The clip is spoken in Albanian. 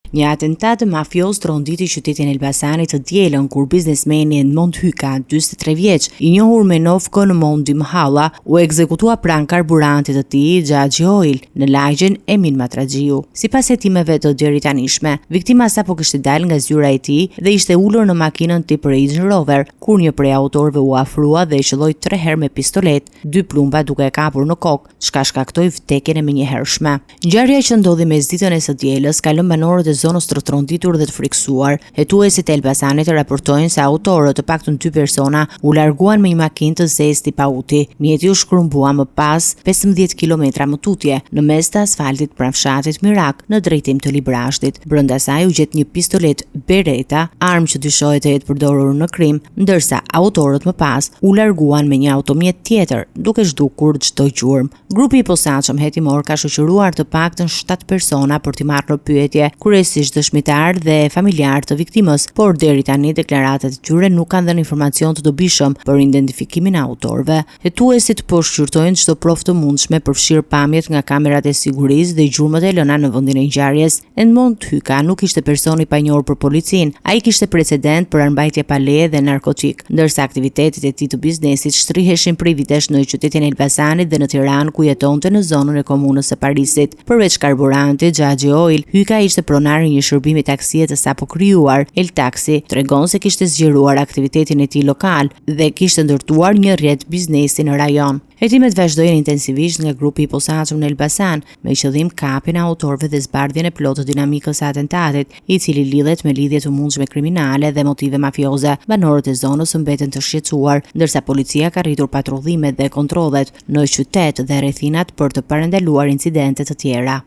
Një atentat mafios tronditi qytetin Elbasanit të dielën kur biznesmeni Edmond Hyka, 43 vjeç, i njohur me Novko në Mondi Mhalla, u ekzekutua pranë karburantit të tij Xhaxhi Oil në lagjen Emin Matraxhiu. Sipas hetimeve të deritanishme, viktima sapo kishte dalë nga zyra e tij dhe ishte ulur në makinën tip Range Rover, kur një prej autorëve u afrua dhe e qelloi 3 herë me pistolet, 2 plumba duke e kapur në kokë, çka shkaktoi vdekjen e menjëhershme. Ngjarja që ndodhi mesditën e së dielës ka lënë banorët e zonës të tronditur dhe të friksuar. Hetuesit e Elbasanit raportojnë se autorët, të paktën 2 persona, u larguan me një makinë të zezë pauti. Mjeti u shkrumbua më pas 15 kilometra më tutje, në mes të asfaltit pranë fshatit Mirak, në drejtim të Librashtit. Brenda saj u gjet një pistolet Beretta, armë që dyshohet të jetë përdorur në krim, ndërsa autorët më pas u larguan me një automjet tjetër, duke zhdukur çdo gjurmë. Grupi i posaçëm hetimor ka shoqëruar të paktën 7 persona për t'i marrë në pyetje, kryesisht dëshmitar dhe familjar të viktimës, por deri tani deklaratat e tyre nuk kanë dhënë informacion të dobishëm për identifikimin e autorëve. Hetuesit po shqyrtojnë çdo provë të mundshme përfshirë pamjet nga kamerat e sigurisë dhe gjurmët e lëna në vendin e ngjarjes. Edmond Hyka nuk ishte person i panjohur për policinë, ai kishte precedent për armbajtje pa leje dhe narkotik, ndërsa aktivitetet e tij të biznesit shtriheshin prej vitesh në qytetin e Elbasanit dhe në Tiranë, ku jetonte në zonën e komunës së Parisit. Përveç karburantit Xhaxhi Oil, Hyka ishte pronar i një shërbimi taksie të sapo krijuar. El Taxi tregon se kishte zgjeruar aktivitetin e tij lokal dhe kishte ndërtuar një rrjet biznesi në rajon. Hetimet vazhdojnë intensivisht nga grupi i posaçëm në Elbasan, me qëllim kapjen e autorëve dhe zbardhjen e plotë të dinamikës së atentatit, i cili lidhet me lidhje të mundshme kriminale dhe motive mafioze. Banorët e zonës mbeten të shqetësuar, ndërsa policia ka rritur patrullimet dhe kontrollet në qytet dhe rrethinat për të parandaluar incidente të tjera.